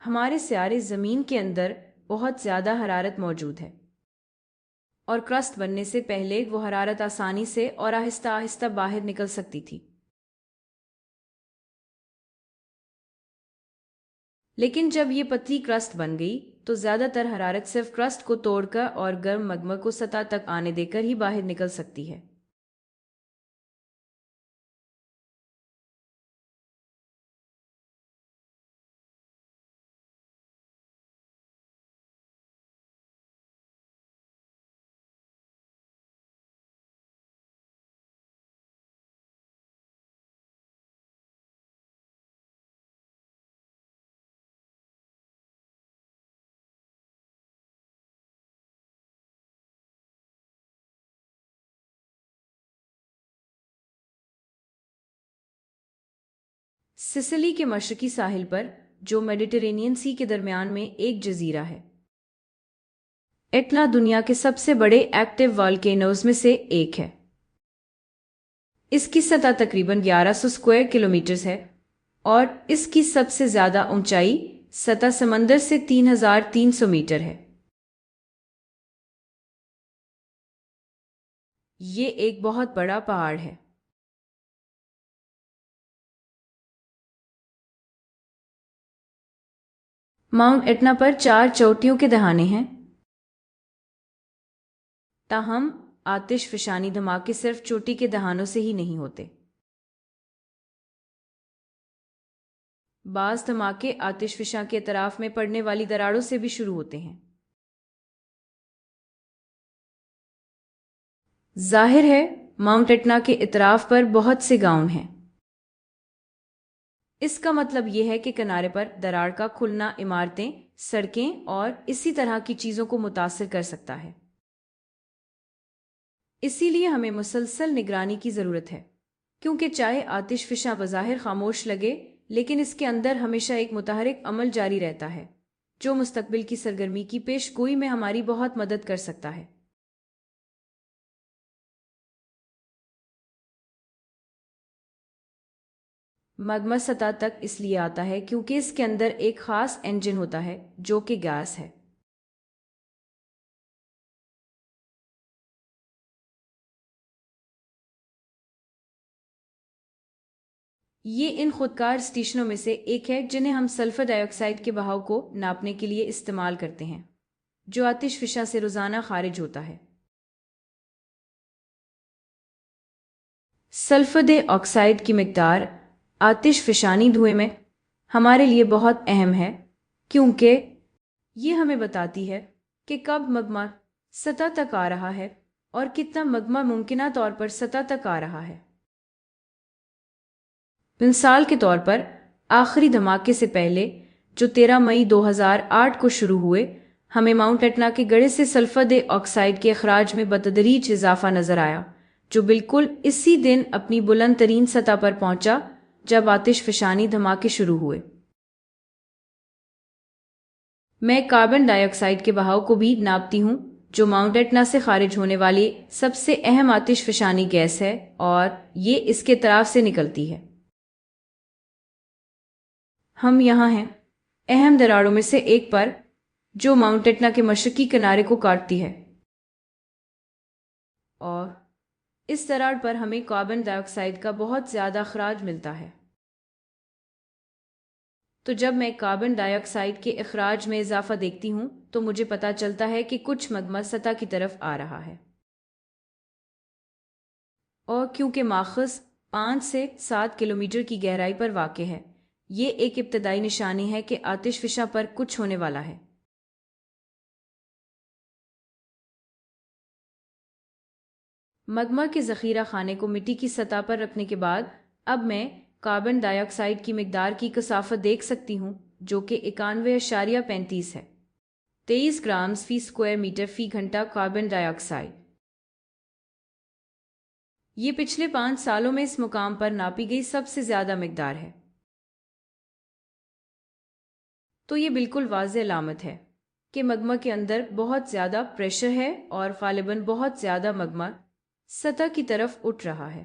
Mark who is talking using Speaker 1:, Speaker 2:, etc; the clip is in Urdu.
Speaker 1: ہمارے سیارے زمین کے اندر بہت زیادہ حرارت موجود ہے، اور کرسٹ بننے سے پہلے وہ حرارت آسانی سے اور آہستہ آہستہ باہر نکل سکتی تھی۔ لیکن جب یہ پتلی کرسٹ بن گئی تو زیادہ تر حرارت صرف کرسٹ کو توڑ کر اور گرم مگما کو سطح تک آنے دے کر ہی باہر نکل سکتی ہے۔ سسلی کے مشرقی ساحل پر، جو میڈیٹرینین سی کے درمیان میں ایک جزیرہ ہے، ایٹنا دنیا کے سب سے بڑے ایکٹیو والکینوز میں سے ایک ہے۔ اس کی سطح تقریباً 1100 اسکوائر کلومیٹرز ہے، اور اس کی سب سے زیادہ اونچائی سطح سمندر سے 3300 میٹر ہے۔ یہ ایک بہت بڑا پہاڑ ہے۔ ماؤنٹ ایٹنا پر 4 چوٹیوں کے دہانے ہیں، تاہم آتش فشانی دھماکے صرف چوٹی کے دہانوں سے ہی نہیں ہوتے۔ بعض دھماکے آتش فشاں کے اطراف میں پڑنے والی دراڑوں سے بھی شروع ہوتے ہیں۔ ظاہر ہے، ماؤنٹ ایٹنا کے اطراف پر بہت سے گاؤں ہیں۔ اس کا مطلب یہ ہے کہ کنارے پر دراڑ کا کھلنا عمارتیں، سڑکیں اور اسی طرح کی چیزوں کو متاثر کر سکتا ہے۔ اسی لیے ہمیں مسلسل نگرانی کی ضرورت ہے، کیونکہ چاہے آتش فشاں بظاہر خاموش لگے، لیکن اس کے اندر ہمیشہ ایک متحرک عمل جاری رہتا ہے، جو مستقبل کی سرگرمی کی پیش گوئی میں ہماری بہت مدد کر سکتا ہے۔ مگما سطح تک اس لیے آتا ہے کیونکہ اس کے اندر ایک خاص انجن ہوتا ہے جو کہ گیس ہے۔ یہ ان خودکار اسٹیشنوں میں سے ایک ہے جنہیں ہم سلفر ڈائی آکسائڈ کے بہاؤ کو ناپنے کے لیے استعمال کرتے ہیں، جو آتش فشاں سے روزانہ خارج ہوتا ہے۔ سلفر ڈائی آکسائڈ کی مقدار آتش فشانی دھوئیں میں ہمارے لیے بہت اہم ہے، کیونکہ یہ ہمیں بتاتی ہے کہ کب مگما سطح تک آ رہا ہے اور کتنا مگما ممکنہ طور پر سطح تک آ رہا ہے۔ مثال کے طور پر، آخری دھماکے سے پہلے، جو 13 مئی 2008 کو شروع ہوئے، ہمیں ماؤنٹ ایٹنا کے گڑھے سے سلفر ڈائی آکسائڈ کے اخراج میں بتدریج اضافہ نظر آیا، جو بالکل اسی دن اپنی بلند ترین سطح پر پہنچا جب آتش فشانی دھماکے شروع ہوئے۔ میں کاربن ڈائی آکسائڈ کے بہاؤ کو بھی ناپتی ہوں، جو ماؤنٹ ایٹنا سے خارج ہونے والی سب سے اہم آتش فشانی گیس ہے، اور یہ اس کے طرف سے نکلتی ہے۔ ہم یہاں ہیں، اہم دراڑوں میں سے ایک پر، جو ماؤنٹ ایٹنا کے مشرقی کنارے کو کاٹتی ہے، اور اس دراڑ پر ہمیں کاربن ڈائی آکسائڈ کا بہت زیادہ اخراج ملتا ہے۔ تو جب میں کاربن ڈائی آکسائڈ کے اخراج میں اضافہ دیکھتی ہوں تو مجھے پتہ چلتا ہے کہ کچھ مگما سطح کی طرف آ رہا ہے، اور کیونکہ ماخذ 5 سے 7 کلومیٹر کی گہرائی پر واقع ہے، یہ ایک ابتدائی نشانی ہے کہ آتش فشاں پر کچھ ہونے والا ہے۔ مگما کے ذخیرہ خانے کو مٹی کی سطح پر رکھنے کے بعد، اب میں کاربن ڈائی آکسائڈ کی مقدار کی کثافت دیکھ سکتی ہوں، جو کہ 91.35 ہے، 23 گرام فی اسکوائر میٹر فی گھنٹہ کاربن ڈائی آکسائڈ۔ یہ پچھلے 5 سالوں میں اس مقام پر ناپی گئی سب سے زیادہ مقدار ہے۔ تو یہ بالکل واضح علامت ہے کہ مگما کے اندر بہت زیادہ پریشر ہے، اور غالباً بہت زیادہ مگما سطح کی طرف اٹھ رہا ہے۔